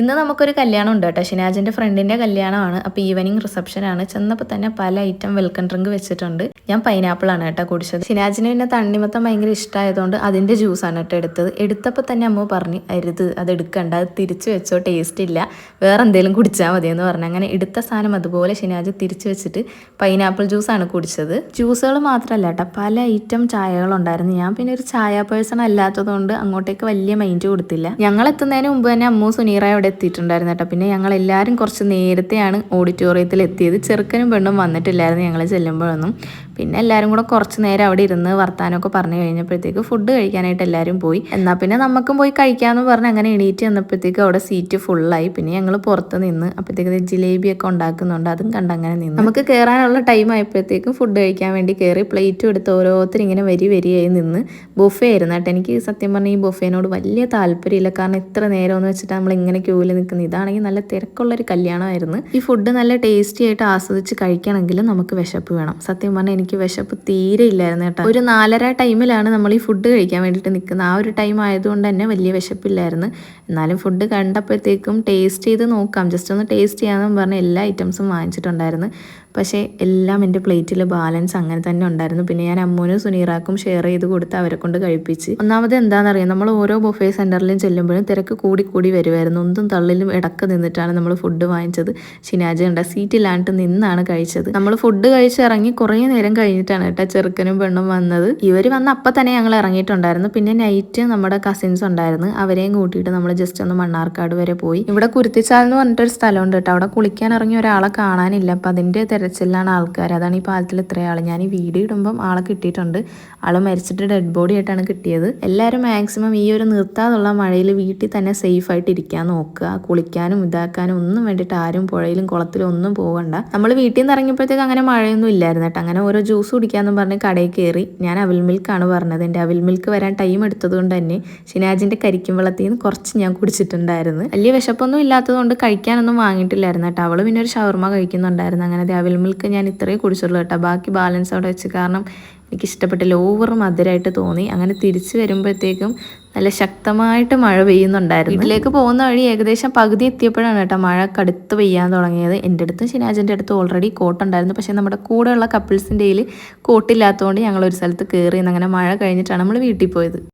ഇന്ന് നമുക്കൊരു കല്യാണം ഉണ്ട് കേട്ടോ. ഷിനാജിന്റെ ഫ്രണ്ടിന്റെ കല്യാണമാണ്. അപ്പോൾ ഈവനിങ് റിസപ്ഷൻ ആണ്. ചെന്നപ്പോൾ തന്നെ പല ഐറ്റം വെൽക്കം ഡ്രിങ്ക് വെച്ചിട്ടുണ്ട്. ഞാൻ പൈനാപ്പിൾ ആണ് കേട്ടോ കുടിച്ചത്. ഷിനാജിന് പിന്നെ തണ്ണിമത്തം ഭയങ്കര ഇഷ്ടമായതുകൊണ്ട് അതിന്റെ ജ്യൂസാണ് കേട്ടോ എടുത്തത്. എടുത്തപ്പോൾ തന്നെ അമ്മ പറഞ്ഞു അരുത്, അത് എടുക്കണ്ട, അത് തിരിച്ചു വെച്ചോ, ടേസ്റ്റ് ഇല്ല, വേറെ എന്തെങ്കിലും കുടിച്ചാൽ മതി എന്ന് പറഞ്ഞു. അങ്ങനെ എടുത്ത സാധനം അതുപോലെ ഷിനാജ് തിരിച്ചു വെച്ചിട്ട് പൈനാപ്പിൾ ജ്യൂസാണ് കുടിച്ചത്. ജ്യൂസുകൾ മാത്രമല്ല കേട്ടോ, പല ഐറ്റം ചായകളുണ്ടായിരുന്നു. ഞാൻ പിന്നെ ഒരു ചായ പേഴ്സൺ അല്ലാത്തതുകൊണ്ട് അങ്ങോട്ടേക്ക് വലിയ മൈൻഡ് കൊടുത്തില്ല. ഞങ്ങൾ എത്തുന്നതിന് മുമ്പ് തന്നെ അമ്മു സുനീറ അവിടെ എത്തിയിട്ടുണ്ടായിരുന്നു കേട്ടോ. പിന്നെ ഞങ്ങൾ എല്ലാവരും കുറച്ച് നേരത്തെയാണ് ഓഡിറ്റോറിയത്തിൽ എത്തിയത്. ചെറുക്കനും പെണ്ണും വന്നിട്ടില്ലായിരുന്നു ഞങ്ങൾ ചെല്ലുമ്പോഴൊന്നും. പിന്നെ എല്ലാവരും കൂടെ കുറച്ച് നേരം അവിടെ ഇരുന്ന് വർത്താനമൊക്കെ പറഞ്ഞു കഴിഞ്ഞപ്പോഴത്തേക്ക് ഫുഡ് കഴിക്കാനായിട്ട് എല്ലാവരും പോയി. എന്നാൽ പിന്നെ നമുക്കും പോയി കഴിക്കാമെന്ന് പറഞ്ഞ് അങ്ങനെ എണീറ്റ് വന്നപ്പോഴത്തേക്ക് അവിടെ സീറ്റ് ഫുള്ളായി. പിന്നെ ഞങ്ങൾ പുറത്ത് നിന്ന് അപ്പോഴത്തേക്ക് ജിലേബിയൊക്കെ ഉണ്ടാക്കുന്നുണ്ട്, അതും കണ്ടങ്ങനെ നിന്ന്. നമുക്ക് കയറാനുള്ള ടൈം ആയപ്പോഴത്തേക്കും ഫുഡ് കഴിക്കാൻ വേണ്ടി കയറി. പ്ലേറ്റും എടുത്ത് ഓരോരുത്തർ ഇങ്ങനെ വരിയായി നിന്ന്. ബൊഫേ ആയിരുന്നു കേട്ടോ. എനിക്ക് സത്യം പറഞ്ഞാൽ ഈ ബൊഫേനോട് വലിയ താല്പര്യമില്ല. കാരണം എത്ര നേരം എന്ന് വെച്ചിട്ട് നമ്മൾ ഇങ്ങനെ ക്യൂവിൽ നിൽക്കുന്നത്. ഇതാണെങ്കിൽ നല്ല തിരക്കുള്ളൊരു കല്യാണമായിരുന്നു. ഈ ഫുഡ് നല്ല ടേസ്റ്റി ആയിട്ട് ആസ്വദിച്ച് കഴിക്കണമെങ്കിൽ നമുക്ക് വിശപ്പ് വേണം. സത്യം പറഞ്ഞാൽ എനിക്ക് വിശപ്പ് തീരെ ഇല്ലായിരുന്നു കേട്ടോ. ഒരു 4:30 ടൈമിലാണ് നമ്മൾ ഈ ഫുഡ് കഴിക്കാൻ വേണ്ടിയിട്ട് നിൽക്കുന്നത്. ആ ഒരു ടൈം ആയതുകൊണ്ട് തന്നെ വലിയ വിശപ്പില്ലായിരുന്നു. എന്നാലും ഫുഡ് കണ്ടപ്പോഴത്തേക്കും ടേസ്റ്റ് ചെയ്ത് നോക്കാം, ജസ്റ്റ് ഒന്ന് ടേസ്റ്റ് ചെയ്യാമെന്ന് പറഞ്ഞ് എല്ലാ ഐറ്റംസും വാങ്ങിച്ചിട്ടുണ്ടായിരുന്നു. പക്ഷേ എല്ലാം എൻ്റെ പ്ലേറ്റിൽ ബാലൻസ് അങ്ങനെ തന്നെ ഉണ്ടായിരുന്നു. പിന്നെ ഞാൻ അമ്മൂനും സുനീറാക്കും ഷെയർ ചെയ്ത് കൊടുത്ത് അവരെ കൊണ്ട് കഴിപ്പിച്ച്. ഒന്നാമത് എന്താണെന്നറിയാം, നമ്മൾ ഓരോ ബൊഫേ സെൻറ്ററിലും ചെല്ലുമ്പോഴും തിരക്ക് കൂടി വരുമായിരുന്നു. ഒന്നും തള്ളിലും ഇടക്ക് നിന്നിട്ടാണ് നമ്മൾ ഫുഡ് വാങ്ങിച്ചത്. ഷിനാജ് കണ്ട സീറ്റിലാണ്ട് നിന്നാണ് കഴിച്ചത്. നമ്മൾ ഫുഡ് കഴിച്ചിറങ്ങി കുറേ നേരം കഴിഞ്ഞിട്ടാണ് കേട്ടോ ചെറുക്കനും പെണ്ണും വന്നത്. ഇവർ വന്ന് അപ്പം തന്നെ ഞങ്ങൾ ഇറങ്ങിയിട്ടുണ്ടായിരുന്നു. പിന്നെ നൈറ്റ് നമ്മുടെ കസിൻസ് ഉണ്ടായിരുന്നു, അവരെയും കൂട്ടിയിട്ട് നമ്മൾ ജസ്റ്റ് ഒന്ന് മണ്ണാർക്കാട് വരെ പോയി. ഇവിടെ കുരുത്തിച്ചാൽ എന്ന് പറഞ്ഞിട്ടൊരു സ്ഥലമുണ്ട് കേട്ടോ. അവിടെ കുളിക്കാൻ ഇറങ്ങിയ ഒരാളെ കാണാനില്ല. അപ്പം അതിൻ്റെ തെരച്ചിലാണ് ആൾക്കാർ. അതാണ് ഈ പാലത്തിൽ ഇത്രയും ആൾ. ഞാൻ ഈ വീഡിയോ ഇടുമ്പം ആളെ കിട്ടിയിട്ടുണ്ട്. ആൾ മരിച്ചിട്ട് ഡെഡ് ബോഡി ആയിട്ടാണ് കിട്ടിയത്. എല്ലാവരും മാക്സിമം ഈ ഒരു നിർത്താതുള്ള മഴയിൽ വീട്ടിൽ തന്നെ സേഫ് ആയിട്ട് ഇരിക്കാൻ നോക്കുക. കുളിക്കാനും ഇതാക്കാനും ഒന്നും വേണ്ടിയിട്ട് ആരും പുഴയിലും കുളത്തിലും ഒന്നും പോകണ്ട. നമ്മൾ വീട്ടിൽ നിന്ന് ഇറങ്ങിയപ്പോഴത്തേക്ക് അങ്ങനെ മഴയൊന്നും ഇല്ലായിരുന്നു കേട്ടോ. അങ്ങനെ ഓരോ ജ്യൂസ് കുടിക്കാമെന്ന് പറഞ്ഞ് കടയിൽ കയറി. ഞാൻ അവിൽ മിൽക്കാണ് പറഞ്ഞത്. എൻ്റെ അവിൽ മിൽക്ക് വരാൻ ടൈം എടുത്തത് കൊണ്ട് തന്നെ ഷിനാജിൻ്റെ കരിക്കും വെള്ളത്തിൽ നിന്ന് കുറച്ച് ഞാൻ കുടിച്ചിട്ടുണ്ടായിരുന്നു. വലിയ വിശപ്പൊന്നും ഇല്ലാത്തതുകൊണ്ട് കഴിക്കാനൊന്നും വാങ്ങിയിട്ടില്ലായിരുന്നു കേട്ടോ. അവൾ പിന്നെ ഒരു ഷവർമ കഴിക്കുന്നുണ്ടായിരുന്നു. അങ്ങനെ അവിൽ മിൽക്ക് ഞാൻ ഇത്രയും കുടിച്ചുള്ളൂ കേട്ടോ. ബാക്കി ബാലൻസ് അവിടെ വെച്ച്, കാരണം എനിക്കിഷ്ടപ്പെട്ടില്ല, ഓവർ മധുരമായിട്ട് തോന്നി. അങ്ങനെ തിരിച്ചു വരുമ്പോഴത്തേക്കും നല്ല ശക്തമായിട്ട് മഴ പെയ്യുന്നുണ്ടായിരുന്നു. വീട്ടിലേക്ക് പോകുന്ന വഴി ഏകദേശം പകുതി എത്തിയപ്പോഴാണ് കേട്ടോ മഴ കടുത്ത് പെയ്യാൻ തുടങ്ങിയത്. എൻ്റെ അടുത്തും ഷിനാജിൻ്റെ അടുത്തും ഓൾറെഡി കോട്ടുണ്ടായിരുന്നു. പക്ഷേ നമ്മുടെ കൂടെയുള്ള കപ്പിൾസിൻ്റെ കയ്യിൽ കോട്ടില്ലാത്തതുകൊണ്ട് ഞങ്ങൾ ഒരു സ്ഥലത്ത് കയറി. അങ്ങനെ മഴ കഴിഞ്ഞിട്ടാണ് നമ്മൾ വീട്ടിൽ പോയത്.